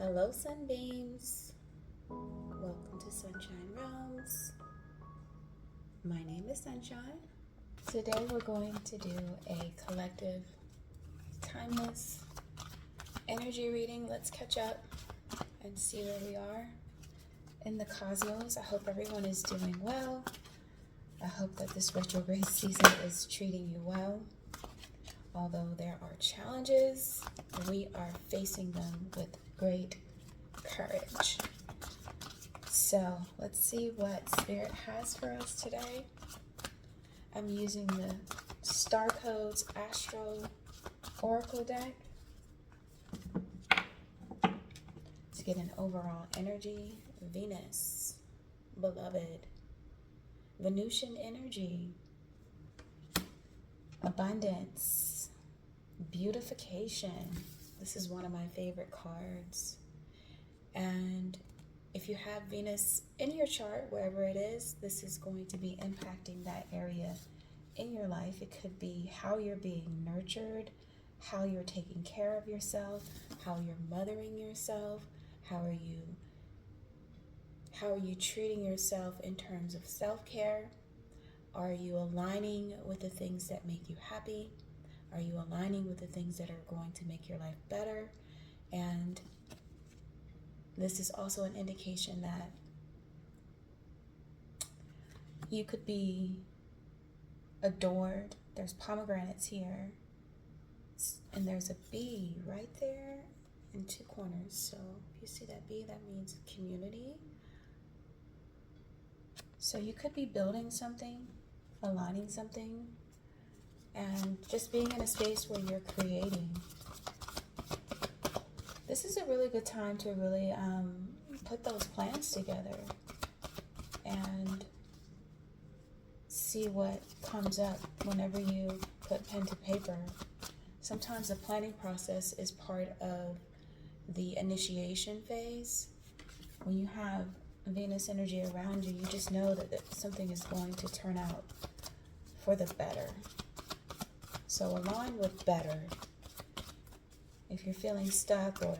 Hello, Sunbeams. Welcome to Sunshine Realms. My name is Sunshine. Today we're going to do a collective, timeless energy reading. Let's catch up and see where we are in the cosmos. I hope everyone is doing well. I hope that this retrograde season is treating you well. Although there are challenges, we are facing them with great courage. So let's see what Spirit has for us today. I'm using the Star Codes Astro Oracle deck to get an overall energy. Venus, beloved, Venusian energy, abundance, beautification. This is one of my favorite cards. And if you have Venus in your chart, wherever it is, this is going to be impacting that area in your life. It could be how you're being nurtured, how you're taking care of yourself, how you're mothering yourself, how are you treating yourself in terms of self-care? Are you aligning with the things that make you happy? Are you aligning with the things that are going to make your life better? And this is also an indication that you could be adored. There's pomegranates here, and there's a bee right there in two corners. So if you see that bee, that means community. So you could be building something, aligning something, and just being in a space where you're creating. This is a really good time to really put those plans together and see what comes up whenever you put pen to paper. Sometimes the planning process is part of the initiation phase. When you have Venus energy around you, you just know that something is going to turn out for the better. So align with better. If you're feeling stuck or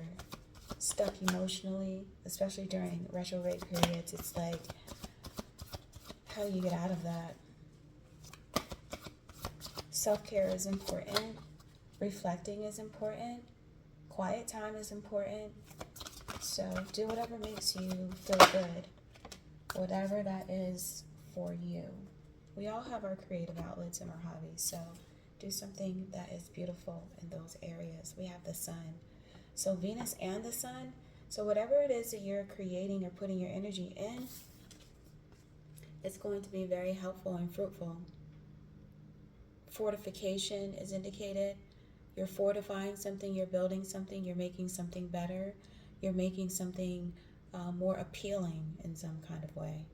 stuck emotionally, especially during retrograde periods, it's like, how do you get out of that? Self-care is important. Reflecting is important. Quiet time is important. So do whatever makes you feel good. Whatever that is for you. We all have our creative outlets and our hobbies, so do something that is beautiful in those areas. We have the sun. So Venus and the sun. So whatever it is that you're creating or putting your energy in, it's going to be very helpful and fruitful. Fortification is indicated. You're fortifying something, you're building something, you're making something better. You're making something more appealing in some kind of way.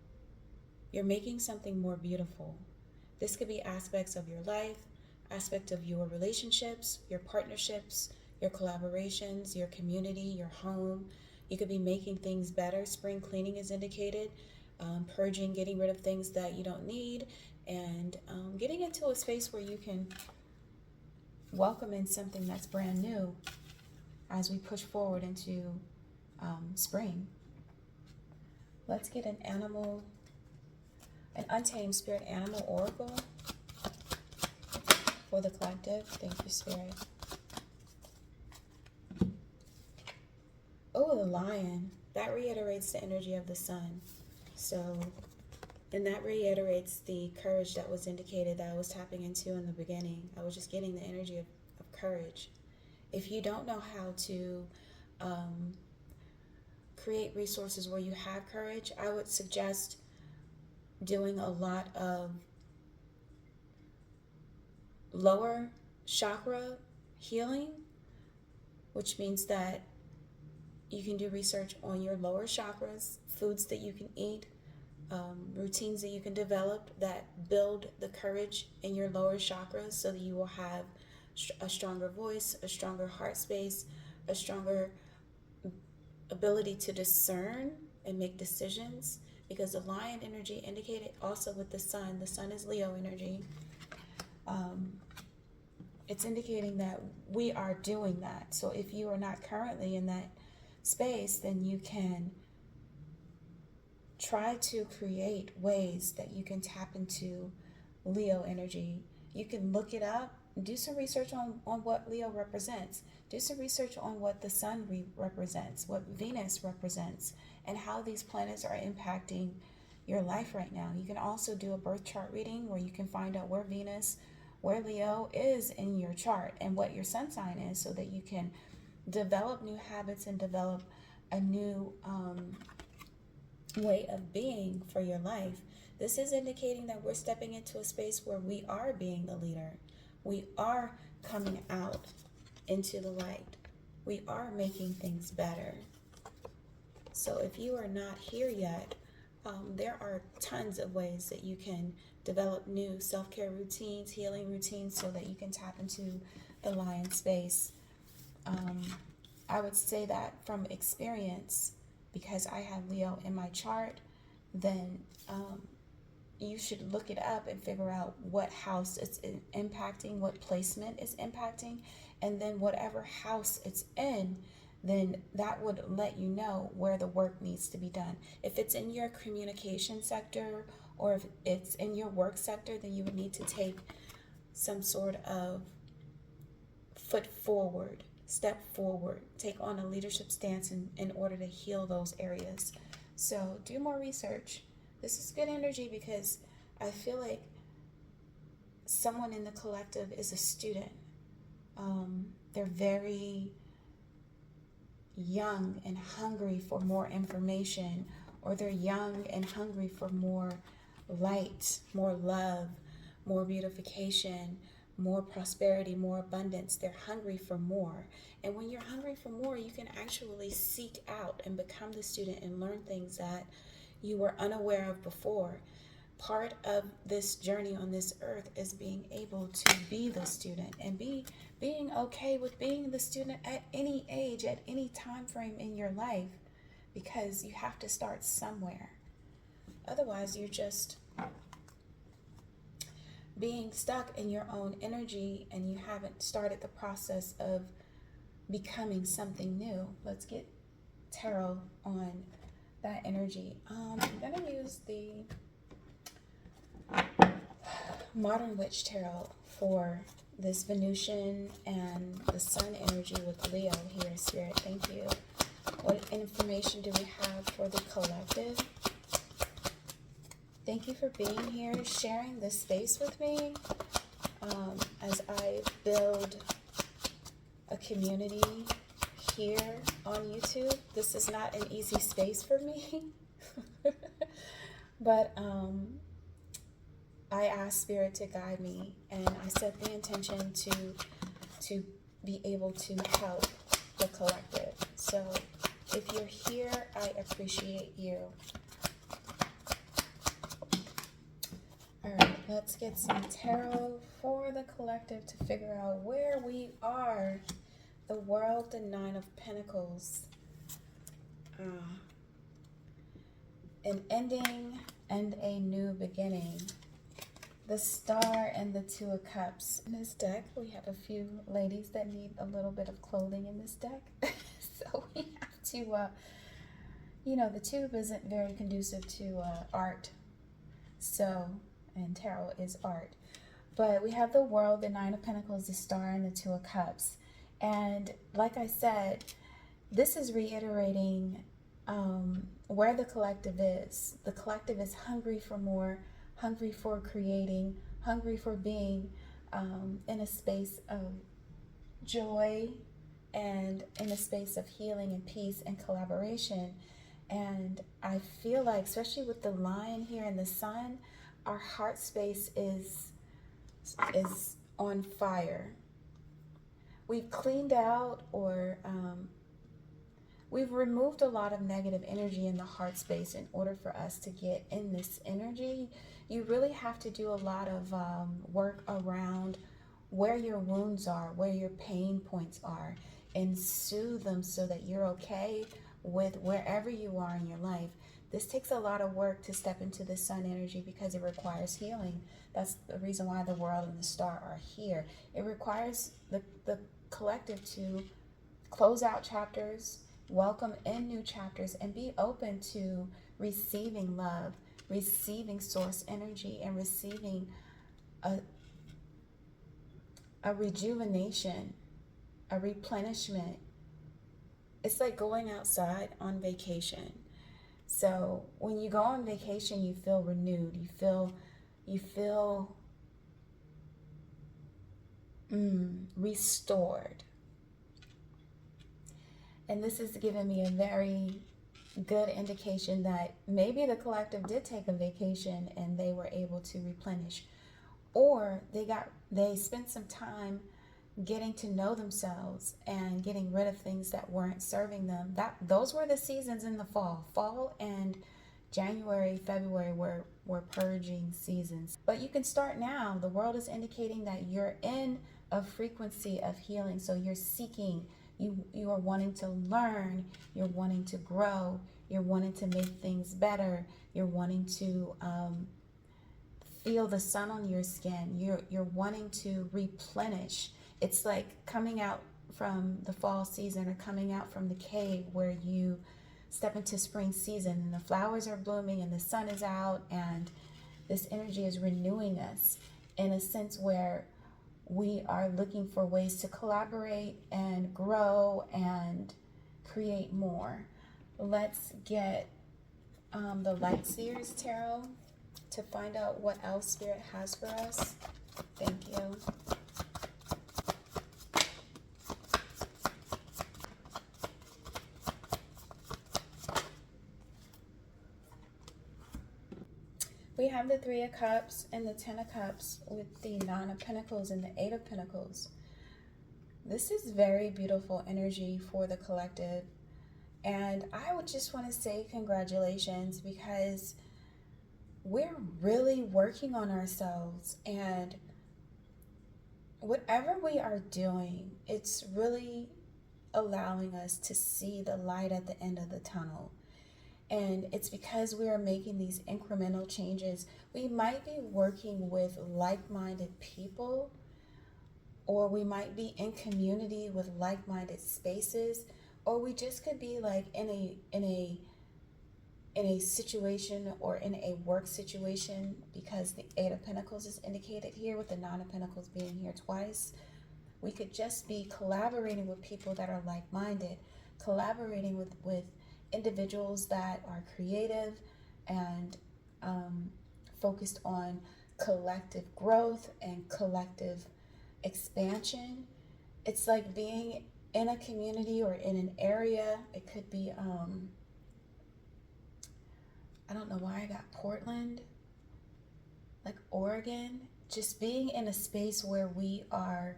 You're making something more beautiful. This could be aspects of your life, aspect of your relationships, your partnerships, your collaborations, your community, your home. You could be making things better. Spring cleaning is indicated. Purging, getting rid of things that you don't need, and getting into a space where you can welcome in something that's brand new as we push forward into spring. Let's get an untamed spirit animal oracle for the collective. Thank you, Spirit. Oh, the lion. That reiterates the energy of the sun. So, and that reiterates the courage that was indicated that I was tapping into in the beginning. I was just getting the energy of courage. If you don't know how to create resources where you have courage, I would suggest doing a lot of lower chakra healing, which means that you can do research on your lower chakras, foods that you can eat, routines that you can develop that build the courage in your lower chakras so that you will have a stronger voice, a stronger heart space, a stronger ability to discern and make decisions, because the lion energy indicated also with the sun is Leo energy. It's indicating that we are doing that. So if you are not currently in that space, then you can try to create ways that you can tap into Leo energy. You can look it up, do some research on what Leo represents, do some research on what the sun represents, what Venus represents, and how these planets are impacting your life right now. You can also do a birth chart reading where you can find out where Venus, where Leo is in your chart, and what your sun sign is, so that you can develop new habits and develop a new way of being for your life. This is indicating that we're stepping into a space where we are being the leader. We are coming out into the light. We are making things better. So if you are not here yet, there are tons of ways that you can develop new self-care routines, healing routines, so that you can tap into the lion space. I would say that from experience, because I have Leo in my chart, then you should look it up and figure out what house it's impacting, what placement it's impacting, and then whatever house it's in, then that would let you know where the work needs to be done. If it's in your communication sector, or if it's in your work sector, then you would need to take some sort of foot forward, step forward, take on a leadership stance in order to heal those areas. So do more research. This is good energy, because I feel like someone in the collective is a student. They're very young and hungry for more information, or they're young and hungry for more light, more love, more beautification, more prosperity, more abundance. They're hungry for more. And when you're hungry for more, you can actually seek out and become the student and learn things that you were unaware of before. Part of this journey on this earth is being able to be the student, and being okay with being the student at any age, at any time frame in your life, because you have to start somewhere. Otherwise, you're just being stuck in your own energy, and you haven't started the process of becoming something new. Let's get tarot on that energy. I'm going to use the Modern Witch Tarot for this Venusian and the Sun energy with Leo here, Spirit. Thank you. What information do we have for the collective? Thank you for being here, sharing this space with me as I build a community here on YouTube. This is not an easy space for me, but I asked Spirit to guide me, and I set the intention to be able to help the collective. So if you're here, I appreciate you. All right, let's get some tarot for the collective to figure out where we are. The World, the Nine of Pentacles. An ending and a new beginning. The Star and the Two of Cups. In this deck, we have a few ladies that need a little bit of clothing in this deck. So we have to, the tube isn't very conducive to art. So, and tarot is art. But we have the World, the Nine of Pentacles, the Star, and the Two of Cups. And like I said, this is reiterating where the collective is. The collective is hungry for more, hungry for creating, hungry for being in a space of joy and in a space of healing and peace and collaboration. And I feel like, especially with the Lion here and the Sun, our heart space is on fire. We've cleaned out, or we've removed a lot of negative energy in the heart space in order for us to get in this energy. You really have to do a lot of work around where your wounds are, where your pain points are, and soothe them so that you're okay with wherever you are in your life. This takes a lot of work to step into the Sun energy, because it requires healing. That's the reason why the World and the Star are here. It requires the collective to close out chapters welcome in new chapters, and be open to receiving love, receiving source energy, and receiving a rejuvenation, a replenishment. It's like going outside on vacation. So when you go on vacation, you feel renewed. You feel restored. And this is giving me a very good indication that maybe the collective did take a vacation and they were able to replenish, or they spent some time getting to know themselves and getting rid of things that weren't serving them. Those were the seasons in the fall and January, February were purging seasons. But you can start now. The world is indicating that you're in a frequency of healing. So you're seeking, you are wanting to learn, you're wanting to grow, you're wanting to make things better, you're wanting to feel the sun on your skin, you're wanting to replenish. It's like coming out from the fall season or coming out from the cave where you step into spring season and the flowers are blooming and the sun is out, and this energy is renewing us in a sense where we are looking for ways to collaborate and grow and create more. Let's get the Light Seers Tarot to find out what else Spirit has for us. Thank you. We have the Three of Cups and the Ten of Cups with the Nine of Pentacles and the Eight of Pentacles. This is very beautiful energy for the collective. And I would just want to say congratulations, because we're really working on ourselves, and whatever we are doing, it's really allowing us to see the light at the end of the tunnel. And it's because we are making these incremental changes. We might be working with like-minded people, or we might be in community with like-minded spaces, or we just could be like in a situation or in a work situation, because the Eight of Pentacles is indicated here with the Nine of Pentacles being here twice. We could just be collaborating with people that are like-minded, collaborating with individuals that are creative and focused on collective growth and collective expansion. It's like being in a community or in an area. It could be I don't know why I got Portland, like Oregon. Just being in a space where we are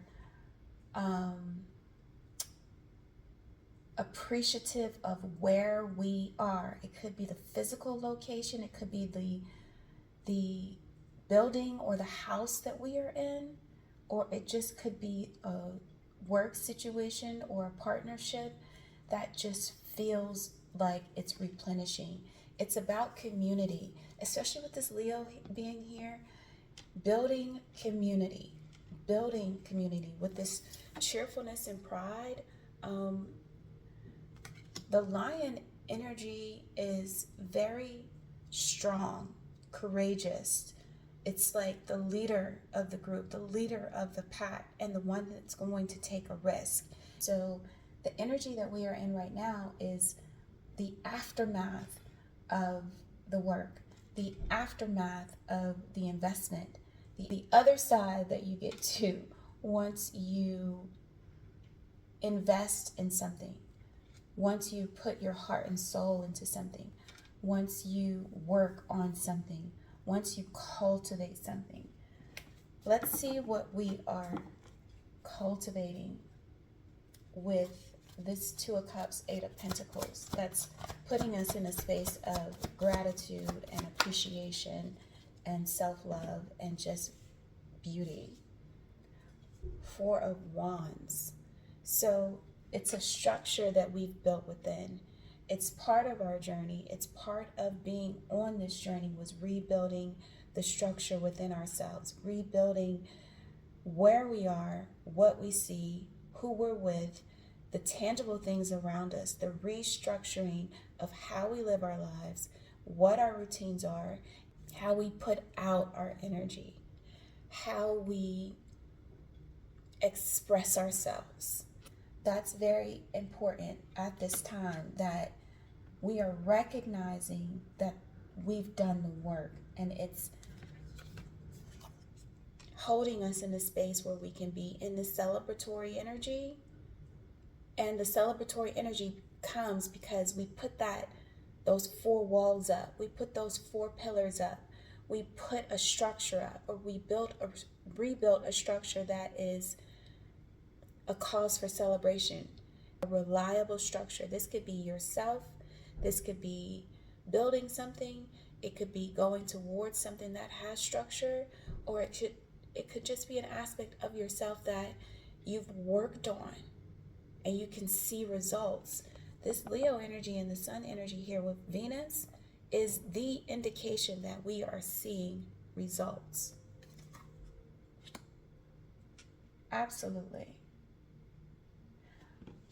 appreciative of where we are. It could be the physical location, it could be the building or the house that we are in, or it just could be a work situation or a partnership that just feels like it's replenishing. It's about community, especially with this Leo being here. Building community with this cheerfulness and pride. The lion energy is very strong, courageous. It's like the leader of the group, the leader of the pack, and the one that's going to take a risk. So the energy that we are in right now is the aftermath of the work, the aftermath of the investment, the other side that you get to once you invest in something. Once you put your heart and soul into something, once you work on something, once you cultivate something. Let's see what we are cultivating with this Two of Cups, Eight of Pentacles. That's putting us in a space of gratitude and appreciation and self-love and just beauty. Four of Wands. So it's a structure that we've built within. It's part of our journey. It's part of being on this journey, was rebuilding the structure within ourselves, rebuilding where we are, what we see, who we're with, the tangible things around us, the restructuring of how we live our lives, what our routines are, how we put out our energy, how we express ourselves. That's very important at this time, that we are recognizing that we've done the work, and it's holding us in a space where we can be in the celebratory energy. And the celebratory energy comes because we put those 4 walls up, we put those 4 pillars up, we put a structure up, or we rebuilt a structure that is a cause for celebration, a reliable structure. This could be yourself, this could be building something, it could be going towards something that has structure, or it could just be an aspect of yourself that you've worked on and you can see results. This Leo energy and the sun energy here with Venus is the indication that we are seeing results. Absolutely.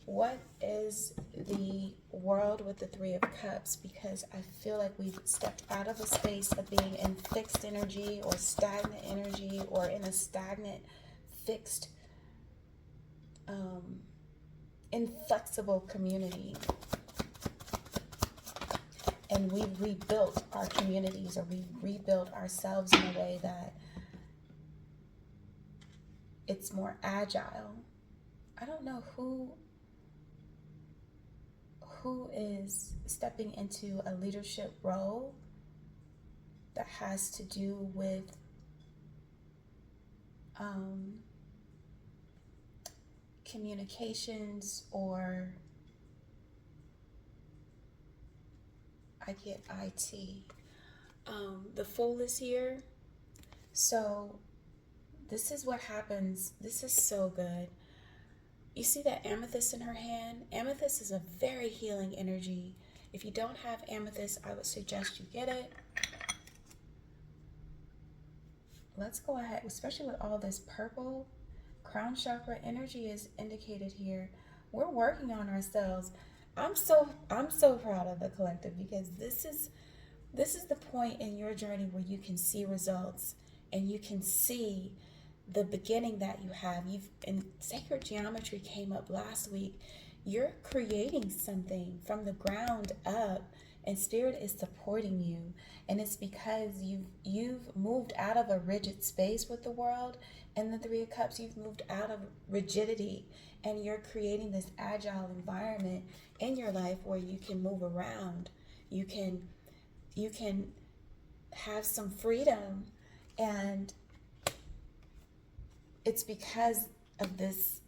What is the world with the 3 of Cups? Because I feel like we've stepped out of a space of being in fixed energy or stagnant energy, or in a stagnant, fixed, inflexible community. And we've rebuilt our communities, or we've rebuilt ourselves in a way that it's more agile. I don't know who is stepping into a leadership role that has to do with communications, or I get IT. The Fool is here. So this is what happens. This is so good. You see that amethyst in her hand? Amethyst is a very healing energy. If you don't have amethyst, I would suggest you get it. Let's go ahead, especially with all this purple. Crown chakra energy is indicated here. We're working on ourselves. I'm so proud of the collective, because this is the point in your journey where you can see results, and you can see the beginning that you have. And sacred geometry came up last week. You're creating something from the ground up, and spirit is supporting you. And it's because you've moved out of a rigid space with the world. And the 3 of Cups, you've moved out of rigidity, and you're creating this agile environment in your life where you can move around. You can have some freedom, and it's because of this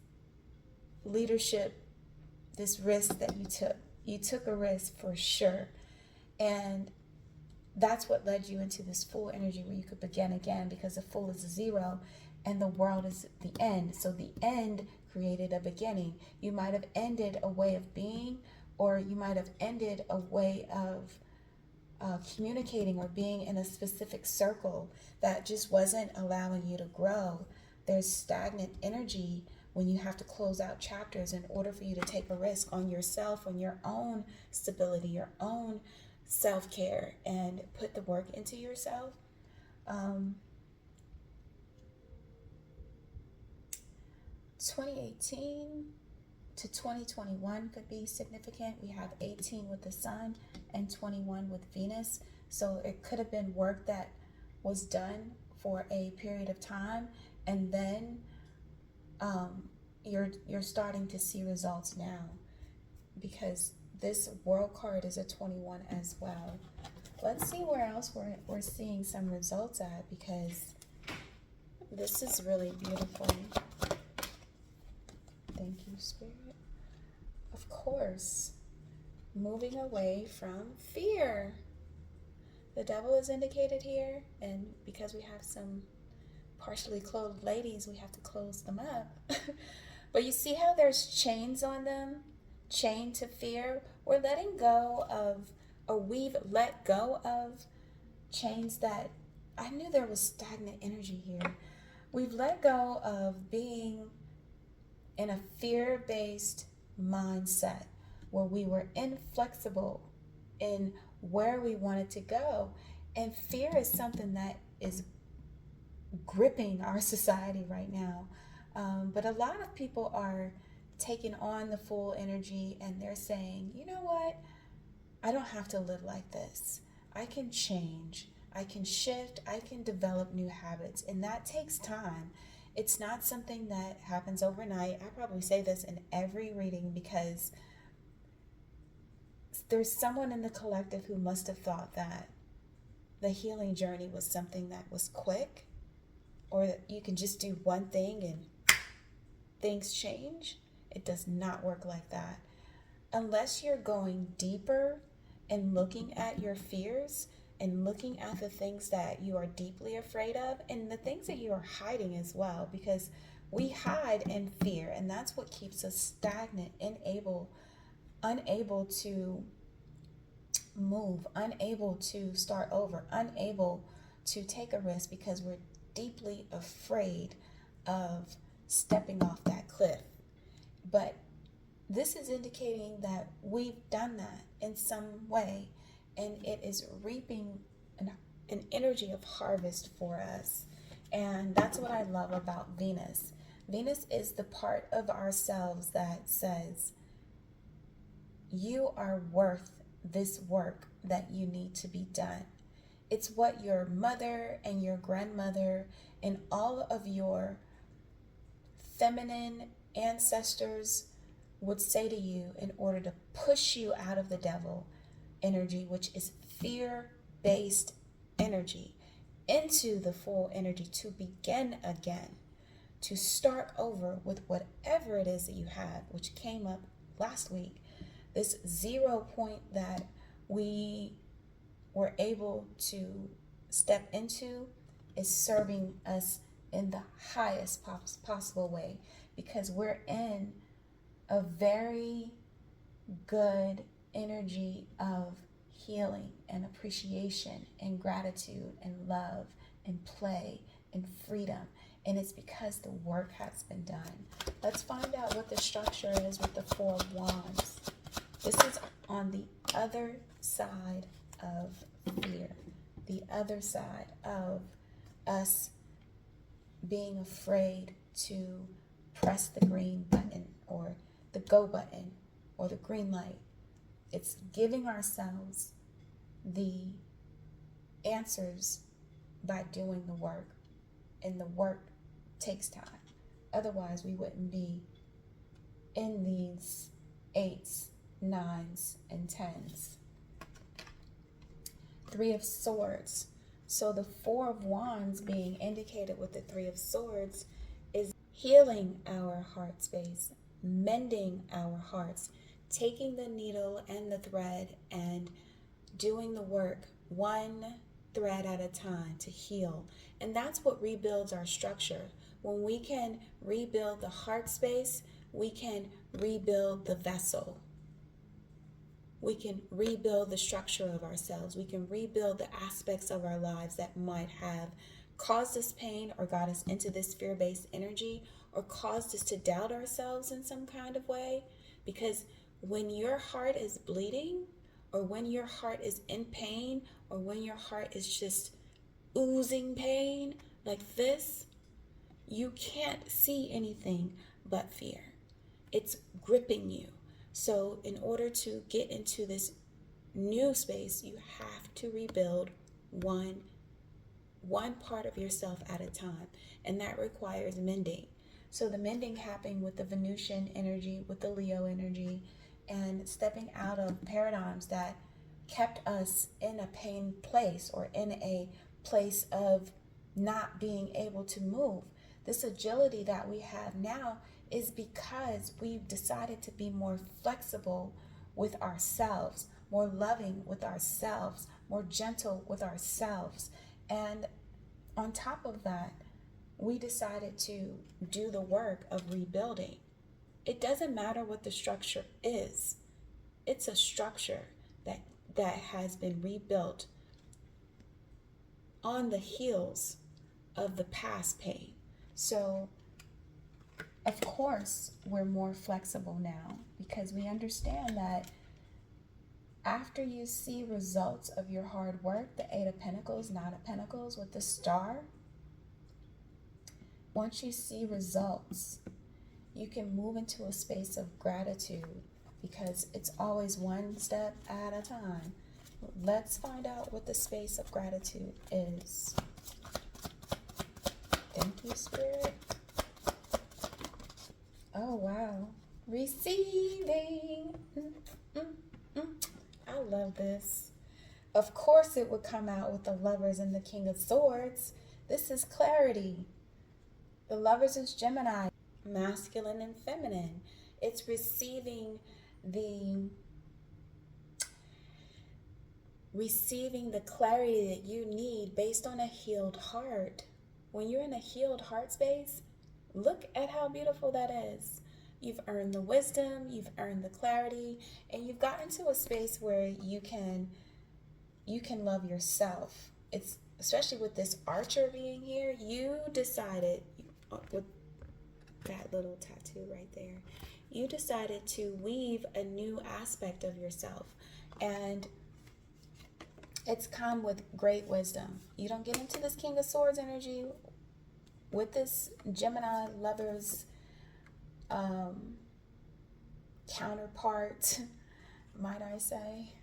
leadership, this risk that you took. You took a risk for sure. And that's what led you into this Fool energy, where you could begin again, because the Fool is a 0 and the world is the end. So the end created a beginning. You might have ended a way of being, or you might have ended a way of communicating, or being in a specific circle that just wasn't allowing you to grow. There's stagnant energy when you have to close out chapters in order for you to take a risk on yourself, on your own stability, your own self-care, and put the work into yourself. 2018 to 2021 could be significant. We have 18 with the sun and 21 with Venus. So it could have been work that was done for a period of time, and then you're starting to see results now, because this world card is a 21 as well. Let's see where else we're seeing some results at, because this is really beautiful. Thank you, Spirit. Of course, moving away from fear. The Devil is indicated here, and because we have some partially clothed ladies, we have to close them up. But you see how there's chains on them? Chained to fear. We're letting go of, or we've let go of chains that, I knew there was stagnant energy here. We've let go of being in a fear-based mindset where we were inflexible in where we wanted to go. And fear is something that is gripping our society right now. But a lot of people are taking on the full energy and they're saying, you know what? I don't have to live like this. I can change. I can shift. I can develop new habits. And that takes time. It's not something that happens overnight. I probably say this in every reading because there's someone in the collective who must have thought that the healing journey was something that was quick, or that you can just do one thing and things change. It does not work like that. Unless you're going deeper and looking at your fears and looking at the things that you are deeply afraid of and the things that you are hiding as well, because we hide in fear, and that's what keeps us stagnant, unable to move, unable to start over, unable to take a risk because we're deeply afraid of stepping off that cliff. But this is indicating that we've done that in some way, and it is reaping an energy of harvest for us. And that's what I love about Venus. Venus is the part of ourselves that says, you are worth this work that you need to be done. It's what your mother and your grandmother and all of your feminine ancestors would say to you in order to push you out of the devil energy, which is fear-based energy, into the full energy to begin again, to start over with whatever it is that you have, which came up last week. This 0 point that we were able to step into is serving us in the highest possible way, because we're in a very good energy of healing and appreciation and gratitude and love and play and freedom. And it's because the work has been done. Let's find out what the structure is with the Four of Wands. This is on the other side of fear, the other side of us being afraid to press the green button or the go button or the green light. It's giving ourselves the answers by doing the work, and the work takes time. Otherwise, we wouldn't be in these 8s, 9s, and 10s. 3 of Swords. So the 4 of Wands being indicated with the 3 of Swords is healing our heart space, mending our hearts, taking the needle and the thread and doing the work one thread at a time to heal. And that's what rebuilds our structure. When we can rebuild the heart space, we can rebuild the vessel. We can rebuild the structure of ourselves. We can rebuild the aspects of our lives that might have caused us pain or got us into this fear-based energy or caused us to doubt ourselves in some kind of way. Because when your heart is bleeding, or when your heart is in pain, or when your heart is just oozing pain like this, you can't see anything but fear. It's gripping you. So in order to get into this new space, you have to rebuild one part of yourself at a time, and that requires mending. So the mending happening with the Venusian energy, with the Leo energy, and stepping out of paradigms that kept us in a pain place or in a place of not being able to move. This agility that we have now is because we've decided to be more flexible with ourselves, more loving with ourselves, more gentle with ourselves. And on top of that, we decided to do the work of rebuilding. It doesn't matter what the structure is. It's a structure that has been rebuilt on the heels of the past pain. So Of course, we're more flexible now because we understand that after you see results of your hard work, the Eight of Pentacles, Nine of Pentacles with the Star, once you see results, you can move into a space of gratitude because it's always one step at a time. Let's find out what the space of gratitude is. Thank you, Spirit. Oh, wow. Receiving. I love this. Of course it would come out with the Lovers and the King of Swords. This is clarity. The Lovers is Gemini, masculine and feminine. It's receiving the clarity that you need based on a healed heart. When you're in a healed heart space, look at how beautiful that is. You've earned the wisdom, you've earned the clarity, and you've gotten to a space where you can love yourself. It's especially with this Archer being here, you decided with that little tattoo right there, you decided to weave a new aspect of yourself, and it's come with great wisdom. You don't get into this King of Swords energy with this Gemini Lovers counterpart, might I say.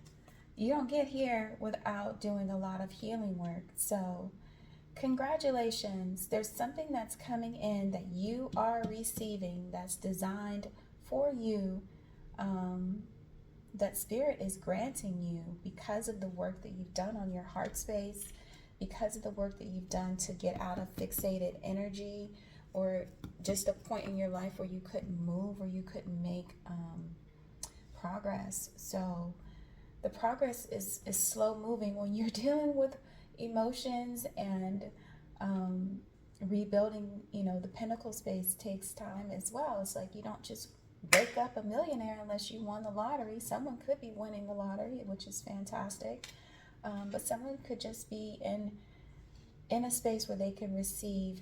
You don't get here without doing a lot of healing work. So congratulations. There's something that's coming in that you are receiving that's designed for you, that Spirit is granting you because of the work that you've done on your heart space, because of the work that you've done to get out of fixated energy, or just a point in your life where you couldn't move or you couldn't make progress. So the progress is slow moving when you're dealing with emotions, and rebuilding, the pinnacle space takes time as well. It's like you don't just wake up a millionaire unless you won the lottery. Someone could be winning the lottery, which is fantastic, but someone could just be in a space where they can receive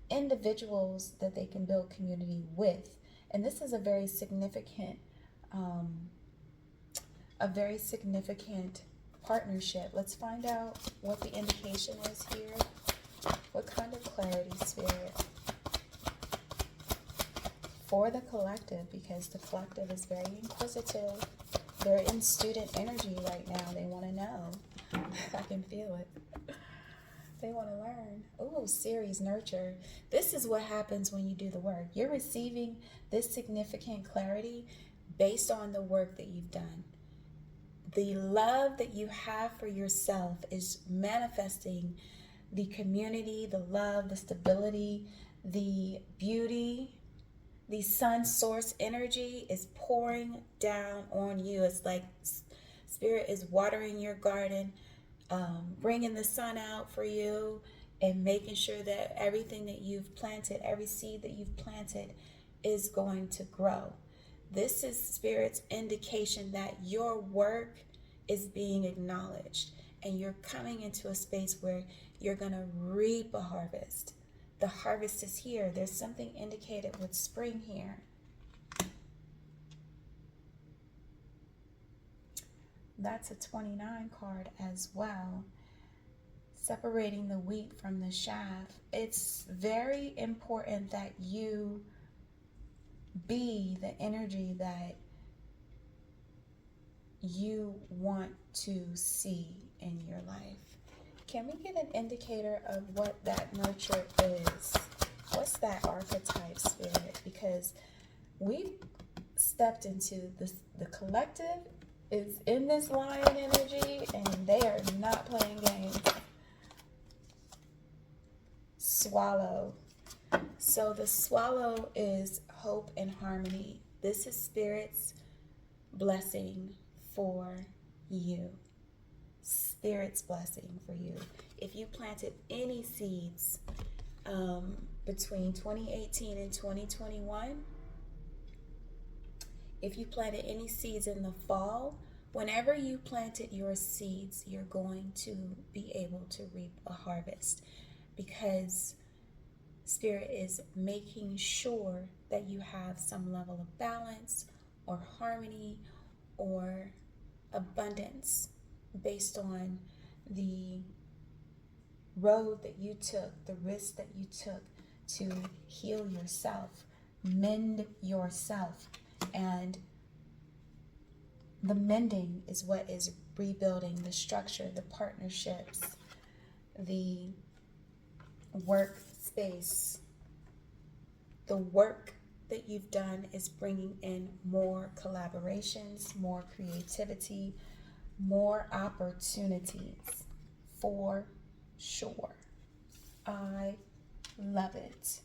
individuals that they can build community with. And this is a very significant partnership. Let's find out what the indication is here. What kind of clarity, Spirit, for the collective, because the collective is very inquisitive. They're in student energy right now. They want to know. I can feel it. They want to learn. Oh, series nurture. This is what happens when you do the work. You're receiving this significant clarity based on the work that you've done. The love that you have for yourself is manifesting the community, the love, the stability, the beauty. The sun source energy is pouring down on you. It's like Spirit is watering your garden, bringing the sun out for you, and making sure that everything that you've planted, every seed that you've planted, is going to grow. This is Spirit's indication that your work is being acknowledged, and you're coming into a space where you're going to reap a harvest. The harvest is here. There's something indicated with spring here. That's a 29 card as well. Separating the wheat from the chaff. It's very important that you be the energy that you want to see in your life. Can we get an indicator of what that nurture is? What's that archetype, Spirit? Because we stepped into this, the collective is in this lion energy, and they are not playing games. Swallow. So the swallow is hope and harmony. This is Spirit's blessing for you. Spirit's blessing for you. If you planted any seeds between 2018 and 2021, if you planted any seeds in the fall, whenever you planted your seeds, you're going to be able to reap a harvest, because Spirit is making sure that you have some level of balance or harmony or abundance based on the road that you took, the risk that you took to heal yourself, mend yourself. And the mending is what is rebuilding the structure, the partnerships, the workspace. The work that you've done is bringing in more collaborations, more creativity, more opportunities, for sure. I love it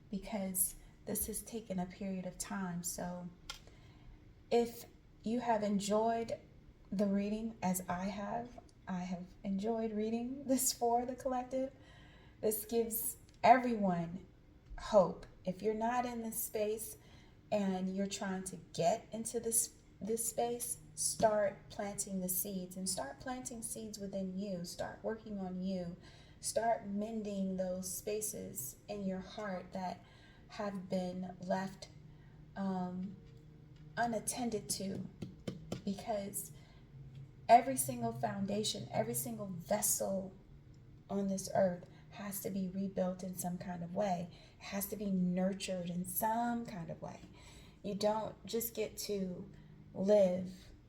because this has taken a period of time. So if you have enjoyed the reading as I have enjoyed reading this for the collective. This gives everyone hope. If you're not in this space and you're trying to get into this space, start planting the seeds, and start planting seeds within you. Start working on you. Start mending those spaces in your heart that have been left unattended to, because every single foundation, every single vessel on this earth has to be rebuilt in some kind of way. It has to be nurtured in some kind of way. You don't just get to live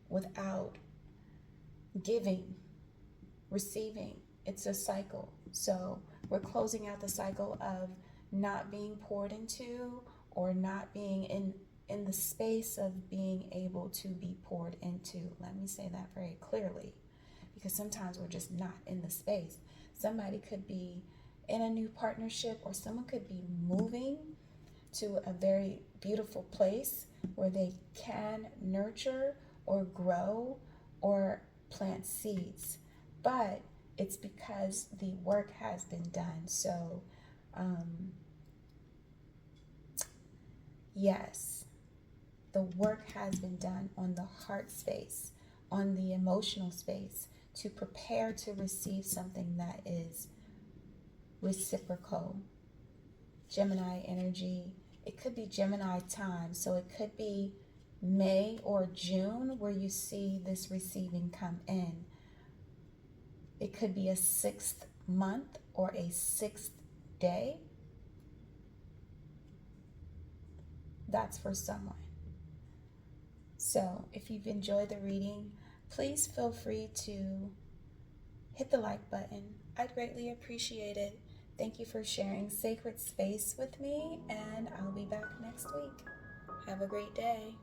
without giving, receiving. It's a cycle. So we're closing out the cycle of not being poured into, or not being in the space of being able to be poured into. Let me say that very clearly, because sometimes we're just not in the space. Somebody could be in a new partnership, or someone could be moving to a very beautiful place where they can nurture or grow or plant seeds. But it's because the work has been done. So, yes, the work has been done on the heart space, on the emotional space, to prepare to receive something that is reciprocal. Gemini energy, it could be Gemini time, so it could be May or June where you see this receiving come in. It could be a 6th month or a 6th day. That's for someone. So if you've enjoyed the reading, please feel free to hit the like button. I'd greatly appreciate it. Thank you for sharing sacred space with me, and I'll be back next week. Have a great day.